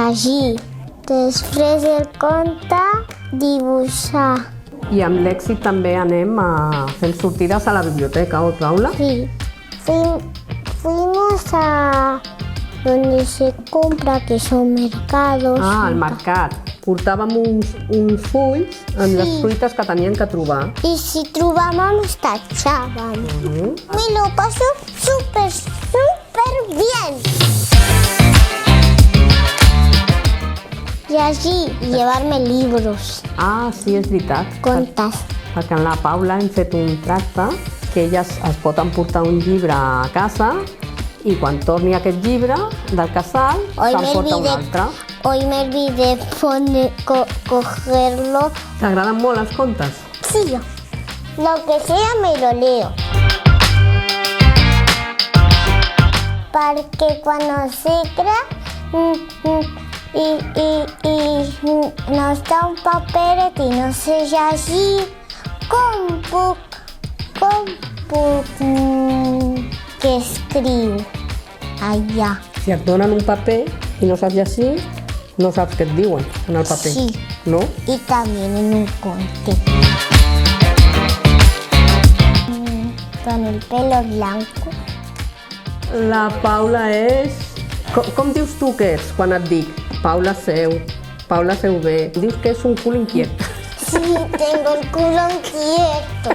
llegir. Després del conte, dibuixar. I amb l'èxit també anem fent sortides a la biblioteca, oi, Paula? Sí. Fuimos a donde se compra, que son mercados. Al mercat. Portàvem uns fulls amb les fruites que tenien que trobar. Y si trobàvem, tachábamos. Me lo paso súper bien. Llegir i llevar-me libros, Sí, és veritat. contes. Perquè amb la Paula hem fet un tracte que elles es pot emportar un llibre a casa i quan torni aquest llibre del casal s'emporta un altre. Hoy me olvidé cogerlo. T'agraden molt els contes? Sí, lo que sea me lo leo. Perquè quan secra i no està un paperet i no sé llegir, com puc que escriu allà? Si et donen un paper i no saps llegir, no saps què et diuen en el paper, Sí. no? Y también en un conte. Con el pelo blanco. La Paula és... Com dius tu que és quan et dic? Paula seu bé. Dius que és un cul inquiet. Sí, tengo el culo inquieto.